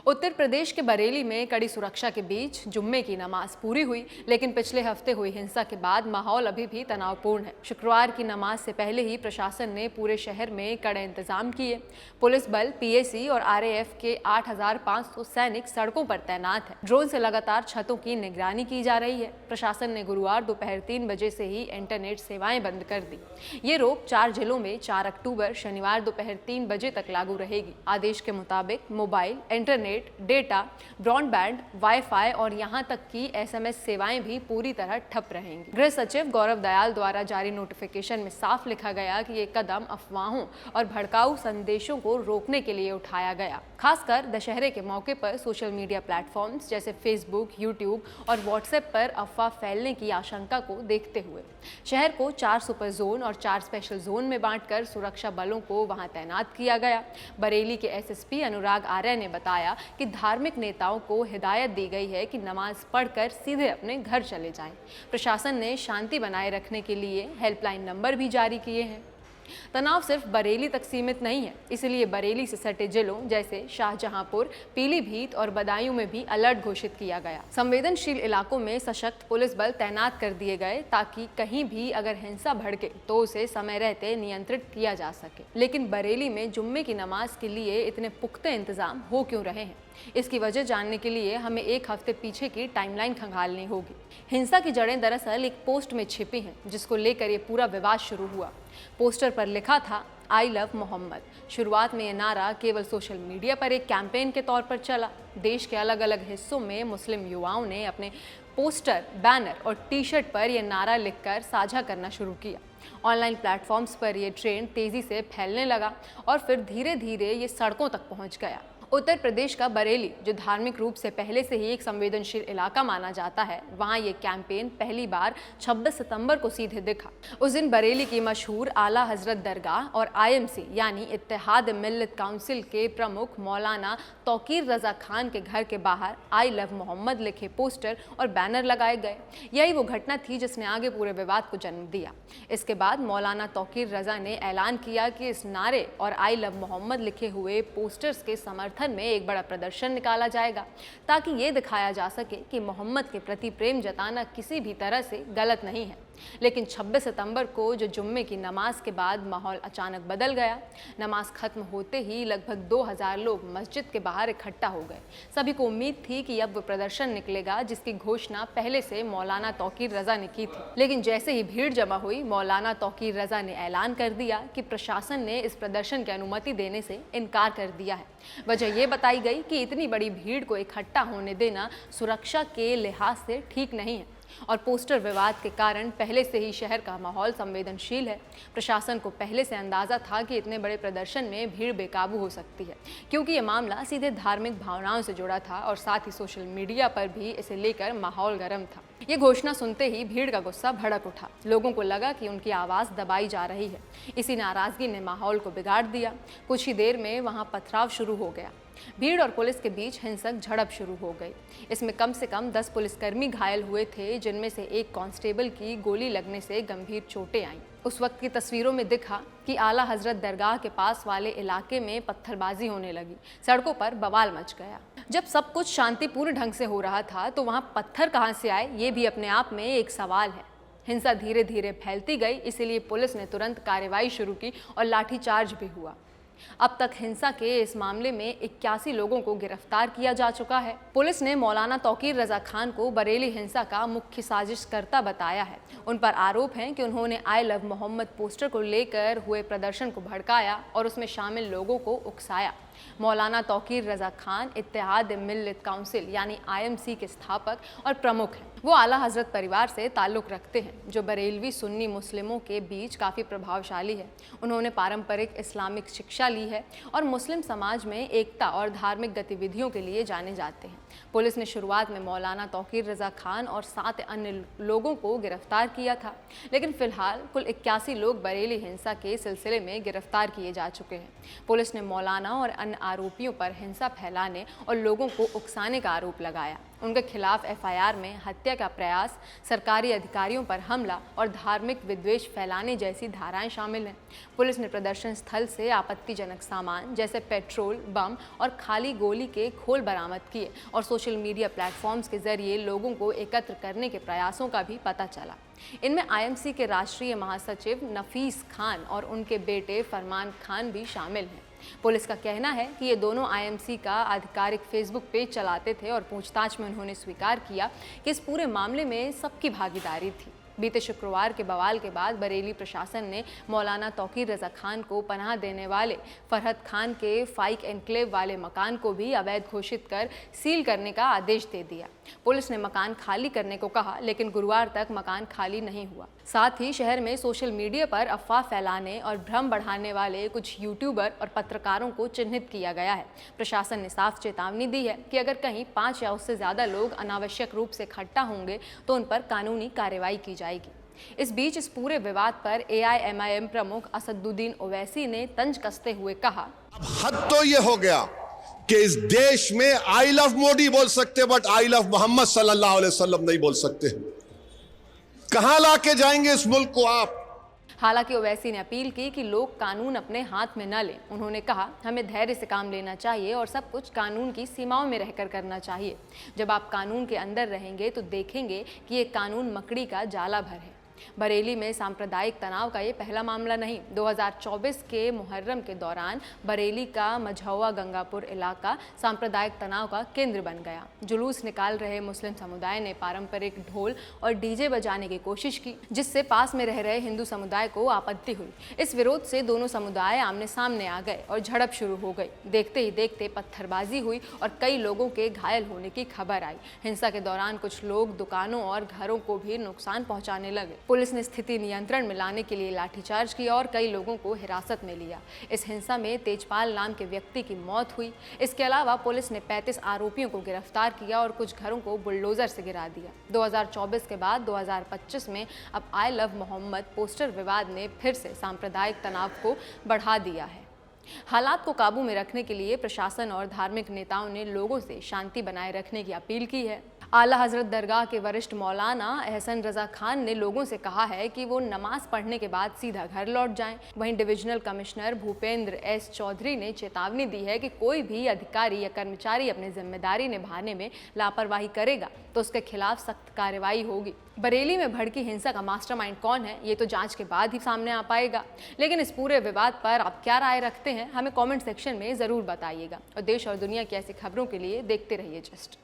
उत्तर प्रदेश के बरेली में कड़ी सुरक्षा के बीच जुम्मे की नमाज पूरी हुई, लेकिन पिछले हफ्ते हुई हिंसा के बाद माहौल अभी भी तनावपूर्ण है। शुक्रवार की नमाज से पहले ही प्रशासन ने पूरे शहर में कड़े इंतजाम किए। पुलिस बल, पीएसी और आरएएफ के 8,500 सैनिक सड़कों पर तैनात है। ड्रोन से लगातार छतों की निगरानी की जा रही है। प्रशासन ने गुरुवार दोपहर 3 बजे से ही इंटरनेट सेवाएं बंद कर दी। ये रोक 4 जिलों में 4 अक्टूबर शनिवार दोपहर 3 बजे तक लागू रहेगी। आदेश के मुताबिक mobile, internet, data, broadband, wifi और यहां तक कि एसएमएस सेवाएं भी पूरी तरह ठप रहेंगी। गृह सचिव गौरव दयाल द्वारा जारी नोटिफिकेशन में साफ लिखा गया कि ये कदम अफवाहों और भड़काऊ संदेशों को रोकने के लिए उठाया गया। खासकर दशहरे के मौके पर सोशल मीडिया प्लेटफॉर्म्स जैसे फेसबुक, यूट्यूब और व्हाट्सएप पर अफवाह फैलने की आशंका को देखते हुए शहर को 4 सुपर जोन और 4 स्पेशल जोन में बांटकर सुरक्षा बलों को वहां तैनात किया गया। बरेली के एसएसपी अनुराग आर्य ने बताया कि धार्मिक नेताओं को हिदायत दी गई है कि नमाज पढ़कर सीधे अपने घर चले जाएं। प्रशासन ने शांति बनाए रखने के लिए हेल्पलाइन नंबर भी जारी किए हैं। तनाव सिर्फ बरेली तक सीमित नहीं है, इसलिए बरेली से सटे जिलों जैसे शाहजहांपुर, पीलीभीत और बदायूं में भी अलर्ट घोषित किया गया। संवेदनशील इलाकों में सशक्त पुलिस बल तैनात कर दिए गए ताकि कहीं भी अगर हिंसा भड़के तो उसे समय रहते नियंत्रित किया जा सके। लेकिन बरेली में जुम्मे की नमाज के लिए इतने पुख्ते इंतजाम हो क्यों रहे हैं? इसकी वजह जानने के लिए हमें एक हफ्ते पीछे की टाइमलाइन खंगालनी होगी। हिंसा की जड़ें दरअसल एक पोस्ट में छिपी हैं, जिसको लेकर ये पूरा विवाद शुरू हुआ। पोस्टर पर लिखा था, आई लव मोहम्मद। शुरुआत में ये नारा केवल सोशल मीडिया पर एक कैंपेन के तौर पर चला। देश के अलग अलग हिस्सों में मुस्लिम युवाओं ने अपने पोस्टर, बैनर और टी शर्ट पर यह नारा लिखकर साझा करना शुरू किया। ऑनलाइन प्लेटफॉर्म्स पर यह ट्रेंड तेजी से फैलने लगा और फिर धीरे धीरे ये सड़कों तक पहुंच गया। उत्तर प्रदेश का बरेली, जो धार्मिक रूप से पहले से ही एक संवेदनशील इलाका माना जाता है, वहां ये कैंपेन पहली बार 26 सितंबर को सीधे दिखा। उस दिन बरेली की मशहूर आला हजरत दरगाह और आईएमसी यानी इत्तेहाद मिल्लत काउंसिल के प्रमुख मौलाना तौकीर रजा खान के घर के बाहर आई लव मोहम्मद लिखे पोस्टर और बैनर लगाए गए। यही वो घटना थी जिसने आगे पूरे विवाद को जन्म दिया। इसके बाद मौलाना तौकीर रजा ने ऐलान किया कि इस नारे और आई लव मोहम्मद लिखे हुए पोस्टर्स के समर्थन में एक बड़ा प्रदर्शन निकाला जाएगा, ताकि ये दिखाया जा सके कि मोहम्मद के प्रति प्रेम जताना किसी भी तरह से गलत नहीं है। लेकिन 26 सितंबर को जो जुम्मे की नमाज के बाद माहौल अचानक बदल गया। नमाज खत्म होते ही लगभग 2000 लोग मस्जिद के बाहर इकट्ठा हो गए। सभी को उम्मीद थी कि अब वो प्रदर्शन निकलेगा जिसकी घोषणा पहले से मौलाना तौकीर रजा ने की थी। लेकिन जैसे ही भीड़ जमा हुई, मौलाना तौकीर रजा ने ऐलान कर दिया कि प्रशासन ने इस प्रदर्शन की अनुमति देने से इनकार कर दिया है। वजह ये बताई गई कि इतनी बड़ी भीड़ को इकट्ठा होने देना सुरक्षा के लिहाज से ठीक नहीं है और पोस्टर विवाद के कारण पहले से ही शहर का माहौल संवेदनशील है। प्रशासन को पहले से अंदाजा था कि इतने बड़े प्रदर्शन में भीड़ बेकाबू हो सकती है, क्योंकि ये मामला सीधे धार्मिक भावनाओं से जुड़ा था और साथ ही सोशल मीडिया पर भी इसे लेकर माहौल गर्म था। ये घोषणा सुनते ही भीड़ का गुस्सा भड़क उठा। लोगों को लगा कि उनकी आवाज़ दबाई जा रही है। इसी नाराजगी ने माहौल को बिगाड़ दिया। कुछ ही देर में वहां पथराव शुरू हो गया। भीड़ और पुलिस के बीच हिंसक झड़प शुरू हो गई। इसमें कम से कम 10 पुलिसकर्मी घायल हुए थे, जिनमें से एक कांस्टेबल की गोली लगने से गंभीर चोटें आईं। उस वक्त की तस्वीरों में दिखा कि आला हजरत दरगाह के पास वाले इलाके में पत्थरबाजी होने लगी। सड़कों पर बवाल मच गया। जब सब कुछ शांतिपूर्ण ढंग से हो रहा था तो वहां पत्थर कहां से आए, ये भी अपने आप में एक सवाल है। हिंसा धीरे धीरे फैलती गई, इसीलिए पुलिस ने तुरंत कार्रवाई शुरू की और लाठीचार्ज भी हुआ। अब तक हिंसा के इस मामले में 81 लोगों को गिरफ्तार किया जा चुका है। पुलिस ने मौलाना तौकीर रजा खान को बरेली हिंसा का मुख्य साजिशकर्ता बताया है। उन पर आरोप है कि उन्होंने आई लव मोहम्मद पोस्टर को लेकर हुए प्रदर्शन को भड़काया और उसमें शामिल लोगों को उकसाया। मौलाना तौकीर रजा खान इत्तेहाद मिल्लत काउंसिल यानी आईएमसी के स्थापक और प्रमुख हैं। वो आला हजरत परिवार से ताल्लुक़ रखते हैं, जो बरेलवी सुन्नी मुस्लिमों के बीच काफ़ी प्रभावशाली है। उन्होंने पारंपरिक इस्लामिक शिक्षा ली है और मुस्लिम समाज में एकता और धार्मिक गतिविधियों के लिए जाने जाते हैं। पुलिस ने शुरुआत में मौलाना तौकीर रजा खान और 7 अन्य लोगों को गिरफ्तार किया था, लेकिन फिलहाल कुल 81 लोग बरेली हिंसा के सिलसिले में गिरफ्तार किए जा चुके हैं। पुलिस ने मौलाना और अन्य आरोपियों पर हिंसा फैलाने और लोगों को उकसाने का आरोप लगाया। उनके खिलाफ एफआईआर में हत्या का प्रयास, सरकारी अधिकारियों पर हमला और धार्मिक विद्वेष फैलाने जैसी धाराएं शामिल हैं। पुलिस ने प्रदर्शन स्थल से आपत्तिजनक सामान जैसे पेट्रोल, बम और खाली गोली के खोल बरामद किए और सोशल मीडिया प्लेटफॉर्म्स के जरिए लोगों को एकत्र करने के प्रयासों का भी पता चला। इनमें आईएमसी के राष्ट्रीय महासचिव नफीस खान और उनके बेटे फरमान खान भी शामिल हैं। पुलिस का कहना है कि ये दोनों आईएमसी का आधिकारिक फेसबुक पेज चलाते थे और पूछताछ में उन्होंने स्वीकार किया कि इस पूरे मामले में सबकी भागीदारी थी। बीते शुक्रवार के बवाल के बाद बरेली प्रशासन ने मौलाना तौकीर रजा खान को पनाह देने वाले फरहत खान के फाइक एनक्लेव वाले मकान को भी अवैध घोषित कर सील करने का आदेश दे दिया। पुलिस ने मकान खाली करने को कहा, लेकिन गुरुवार तक मकान खाली नहीं हुआ। साथ ही शहर में सोशल मीडिया पर अफवाह फैलाने और भ्रम बढ़ाने वाले कुछ यूट्यूबर और पत्रकारों को चिन्हित किया गया है। प्रशासन ने साफ चेतावनी दी है कि अगर कहीं 5 या उससे ज्यादा लोग अनावश्यक रूप से इकट्ठा होंगे तो उन पर कानूनी कार्रवाई की जाएगी। इस बीच इस पूरे विवाद पर एआईएमआईएम प्रमुख असदुद्दीन ओवैसी ने तंज कसते हुए कहा, अब हद तो ये हो गया कि इस देश में आई लव मोदी बोल सकते बट आई लव मोहम्मद सल्लल्लाहु अलैहि वसल्लम नहीं बोल सकते। कहां लाके जाएंगे इस मुल्क को आप? हालांकि ओवैसी ने अपील की कि लोग कानून अपने हाथ में न लें। उन्होंने कहा, हमें धैर्य से काम लेना चाहिए और सब कुछ कानून की सीमाओं में रहकर करना चाहिए। जब आप कानून के अंदर रहेंगे तो देखेंगे कि ये कानून मकड़ी का जाला भर है। बरेली में सांप्रदायिक तनाव का ये पहला मामला नहीं। 2024 के मुहर्रम के दौरान बरेली का मझौआ गंगापुर इलाका सांप्रदायिक तनाव का केंद्र बन गया। जुलूस निकाल रहे मुस्लिम समुदाय ने पारंपरिक ढोल और डीजे बजाने की कोशिश की, जिससे पास में रह रहे हिंदू समुदाय को आपत्ति हुई। इस विरोध से दोनों समुदाय आमने सामने आ गए और झड़प शुरू हो गई। देखते ही देखते पत्थरबाजी हुई और कई लोगों के घायल होने की खबर आई। हिंसा के दौरान कुछ लोग दुकानों और घरों को भी नुकसान पहुंचाने लगे। पुलिस ने स्थिति नियंत्रण में लाने के लिए लाठीचार्ज किया और कई लोगों को हिरासत में लिया। इस हिंसा में तेजपाल नाम के व्यक्ति की मौत हुई। इसके अलावा पुलिस ने 35 आरोपियों को गिरफ्तार किया और कुछ घरों को बुलडोजर से गिरा दिया। 2024 के बाद 2025 में अब आई लव मोहम्मद पोस्टर विवाद ने फिर से सांप्रदायिक तनाव को बढ़ा दिया है। हालात को काबू में रखने के लिए प्रशासन और धार्मिक नेताओं ने लोगों से शांति बनाए रखने की अपील की है। आला हजरत दरगाह के वरिष्ठ मौलाना एहसन रजा खान ने लोगों से कहा है कि वो नमाज पढ़ने के बाद सीधा घर लौट जाएं। वहीं divisional commissioner Bhupendra S Chaudhary ने चेतावनी दी है कि कोई भी अधिकारी या कर्मचारी अपनी जिम्मेदारी निभाने में लापरवाही करेगा तो उसके खिलाफ सख्त कार्रवाई होगी। बरेली में भड़की हिंसा का मास्टरमाइंड कौन है, ये तो जांच के बाद ही सामने आ पाएगा। लेकिन इस पूरे विवाद पर आप क्या राय रखते हैं, हमें कमेंट सेक्शन में ज़रूर बताइएगा। और देश और दुनिया की ऐसी खबरों के लिए देखते रहिए जस्ट।